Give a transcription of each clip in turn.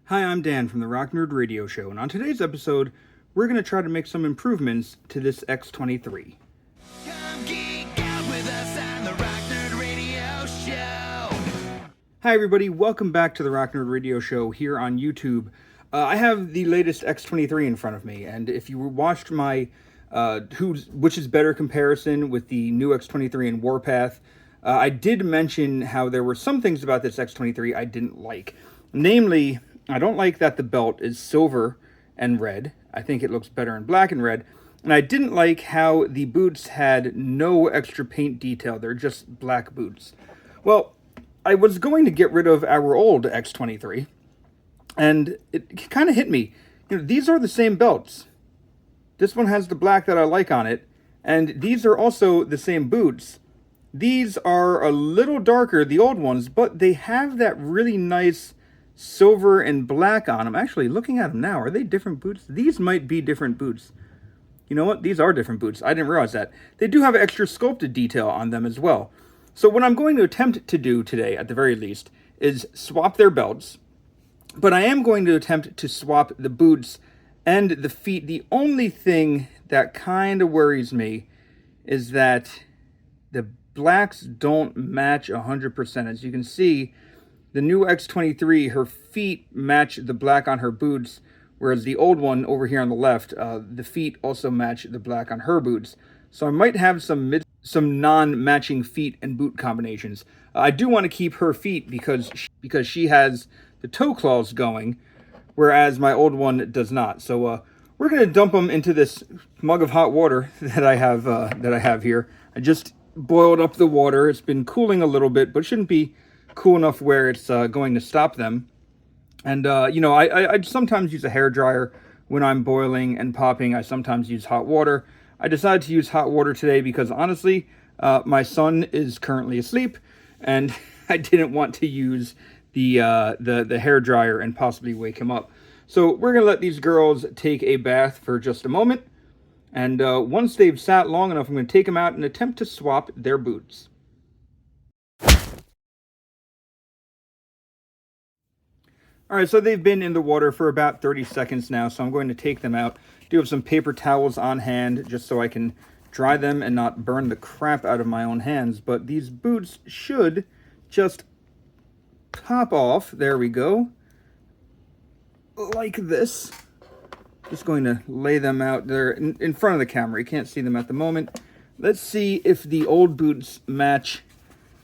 Hi, I'm Dan from the Rock Nerd Radio Show, and on today's episode, we're going to try to make some improvements to this X-23. Come geek out with us on the Rock Nerd Radio Show. Hi, everybody. Welcome back to the Rock Nerd Radio Show here on YouTube. I have the latest X-23 in front of me, and if you watched my which is better comparison with the new X-23 and Warpath, I did mention how there were some things about this X-23 I didn't like. Namely, I don't like that the belt is silver and red. I think it looks better in black and red. And I didn't like how the boots had no extra paint detail. They're just black boots. Well, I was going to get rid of our old X-23, and it kind of hit me. These are the same belts. This one has the black that I like on it, and these are also the same boots. These are a little darker, the old ones, but they have that really nice silver and black on them. Actually, looking at them now, are they different boots? These might be different boots. You know what? These are different boots. I didn't realize that. They do have extra sculpted detail on them as well. So what I'm going to attempt to do today, at the very least, is swap their belts. But I am going to attempt to swap the boots and the feet. The only thing that kind of worries me is that the blacks don't match 100%. As you can see, the new X-23, her feet match the black on her boots, whereas the old one over here on the left, the feet also match the black on her boots. So I might have some non-matching feet and boot combinations. I do want to keep her feet because she has the toe claws going, whereas my old one does not. So we're going to dump them into this mug of hot water that I have here. I just boiled up the water. It's been cooling a little bit, but it shouldn't be cool enough where it's going to stop them. And I sometimes use a hair dryer when I'm boiling and popping. I sometimes use hot water. I decided to use hot water today because honestly, my son is currently asleep, and I didn't want to use the hair dryer and possibly wake him up. So we're gonna let these girls take a bath for just a moment, and once they've sat long enough, I'm gonna take them out and attempt to swap their boots. All right, so they've been in the water for about 30 seconds now, so I'm going to take them out. I do have some paper towels on hand just so I can dry them and not burn the crap out of my own hands. But these boots should just pop off. There we go. Like this. Just going to lay them out there in front of the camera. You can't see them at the moment. Let's see if the old boots match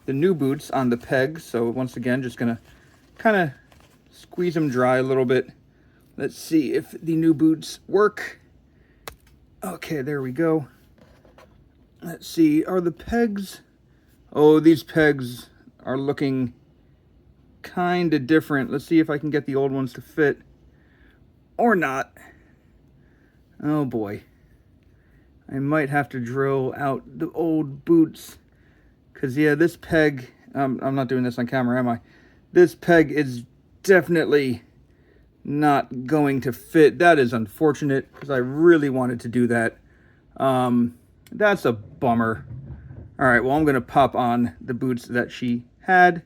the new boots on the peg. So once again, just going to kind of squeeze them dry a little bit. Let's see if the new boots work. Okay, there we go. Let's see, are the pegs... Oh, these pegs are looking kind of different. Let's see if I can get the old ones to fit. Or not. Oh boy. I might have to drill out the old boots. Because, yeah, this peg... I'm not doing this on camera, am I? This peg is definitely not going to fit. That is unfortunate because I really wanted to do that. That's a bummer. All right, well, I'm going to pop on the boots that she had.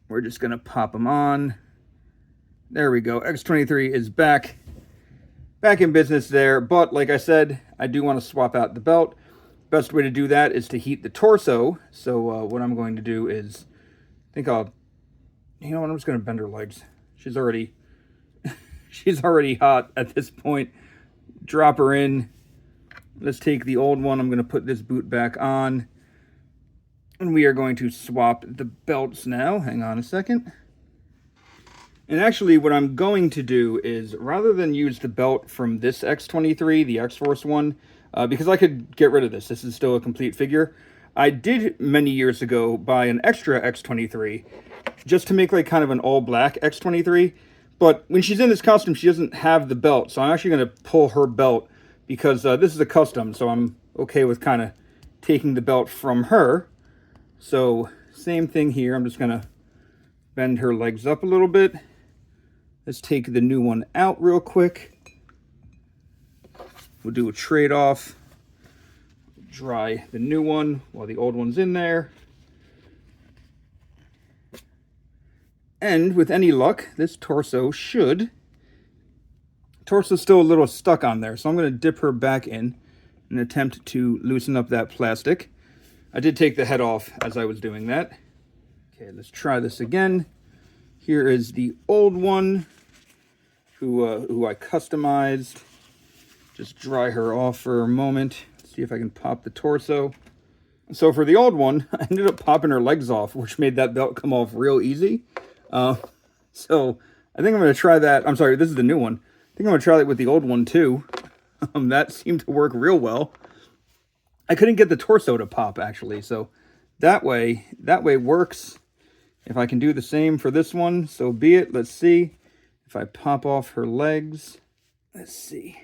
We're just going to pop them on. There we go. X-23 is back in business there. But like I said, I do want to swap out the belt. Best way to do that is to heat the torso. So what I'm going to do is, you know what, I'm just going to bend her legs. She's already hot at this point. Drop her in. Let's take the old one. I'm going to put this boot back on. And we are going to swap the belts now. Hang on a second. And actually, what I'm going to do is, rather than use the belt from this X-23, the X-Force one, because I could get rid of this. This is still a complete figure. I did, many years ago, buy an extra X-23 just to make like kind of an all-black X-23. But when she's in this costume, she doesn't have the belt. So I'm actually going to pull her belt because this is a custom. So I'm okay with kind of taking the belt from her. So same thing here. I'm just going to bend her legs up a little bit. Let's take the new one out real quick. We'll do a trade-off. Dry the new one while the old one's in there. And with any luck, this torso's still a little stuck on there, so I'm going to dip her back in an attempt to loosen up that plastic. I did take the head off as I was doing that. Okay, let's try this again. Here is the old one who I customized. Just dry her off for a moment. See if I can pop the torso. So for the old one, I ended up popping her legs off, which made that belt come off real easy. So I think I'm going to try that. I'm sorry, this is the new one. I think I'm going to try that with the old one too. That seemed to work real well. I couldn't get the torso to pop actually, so that way works. If I can do the same for this one, so be it. Let's see if I pop off her legs. Let's see.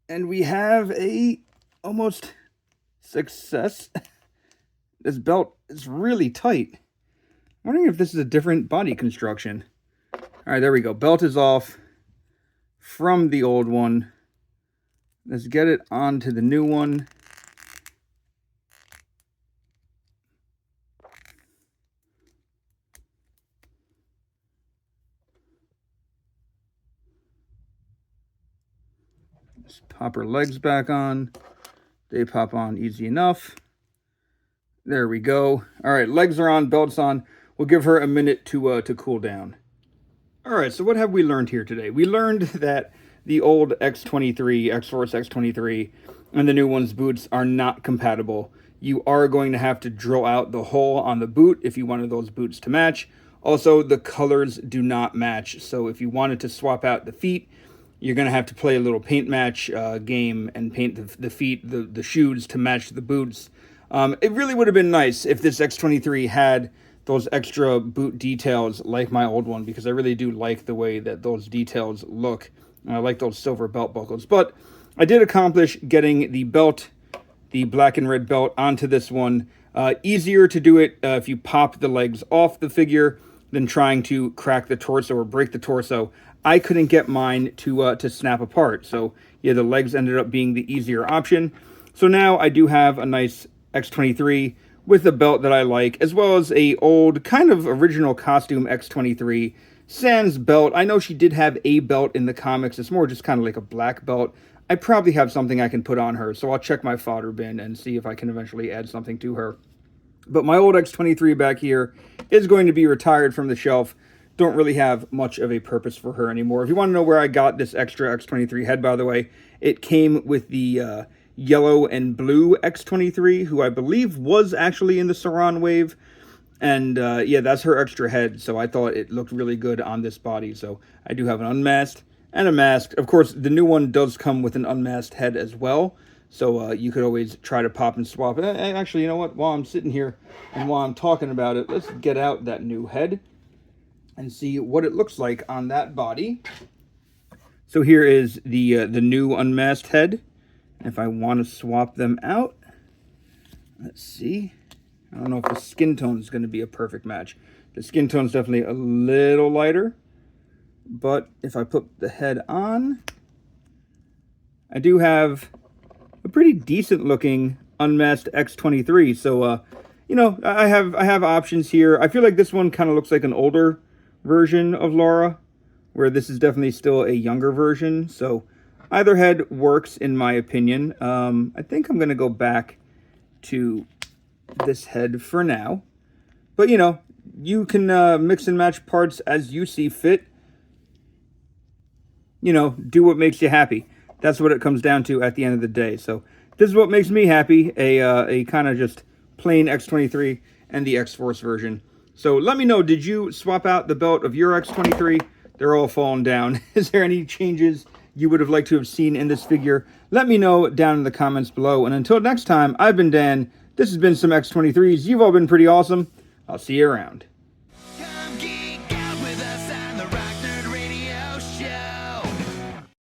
And we have a almost success. This belt is really tight. I'm wondering if this is a different body construction. All right, there we go. Belt is off from the old one. Let's get it onto the new one. Just pop her legs back on. They pop on easy enough. There we go. All right, legs are on, belt's on. We'll give her a minute to cool down. All right, so what have we learned here today? We learned that the old X-23, X-Force X-23, and the new one's boots are not compatible. You are going to have to drill out the hole on the boot if you wanted those boots to match. Also, the colors do not match. So if you wanted to swap out the feet, you're going to have to play a little paint match game and paint the feet, the shoes to match the boots. It really would have been nice if this X-23 had those extra boot details like my old one, because I really do like the way that those details look. And I like those silver belt buckles. But I did accomplish getting the belt, the black and red belt, onto this one. Easier to do it if you pop the legs off the figure than trying to crack the torso or break the torso. I couldn't get mine to snap apart. So yeah, the legs ended up being the easier option. So now I do have a nice X-23 with a belt that I like, as well as a old kind of original costume X-23 sans belt. I know she did have a belt in the comics. It's more just kind of like a black belt. I probably have something I can put on her, so I'll check my fodder bin and see if I can eventually add something to her. But my old X-23 back here is going to be retired from the shelf. Don't really have much of a purpose for her anymore. If you want to know where I got this extra X-23 head, by the way, it came with the yellow and blue X-23, who I believe was actually in the Saran wave. And yeah, that's her extra head, so I thought it looked really good on this body. So I do have an unmasked and a masked. Of course, the new one does come with an unmasked head as well, so you could always try to pop and swap it. Actually, you know what? While I'm sitting here and while I'm talking about it, let's get out that new head and see what it looks like on that body. So here is the new unmasked head. If I want to swap them out, let's see. I don't know if the skin tone is going to be a perfect match. The skin tone is definitely a little lighter, but if I put the head on, I do have a pretty decent looking unmasked X-23. So, you know, I have options here. I feel like this one kind of looks like an older version of Laura, where this is definitely still a younger version. So either head works in my opinion. I think I'm going to go back to this head for now. But, you know, you can mix and match parts as you see fit. You know, do what makes you happy. That's what it comes down to at the end of the day. So this is what makes me happy, a kind of just plain X-23 and the X-Force version. So let me know, did you swap out the belt of your X-23? They're all falling down. Is there any changes you would have liked to have seen in this figure? Let me know down in the comments below. And until next time, I've been Dan. This has been some X-23s. You've all been pretty awesome. I'll see you around.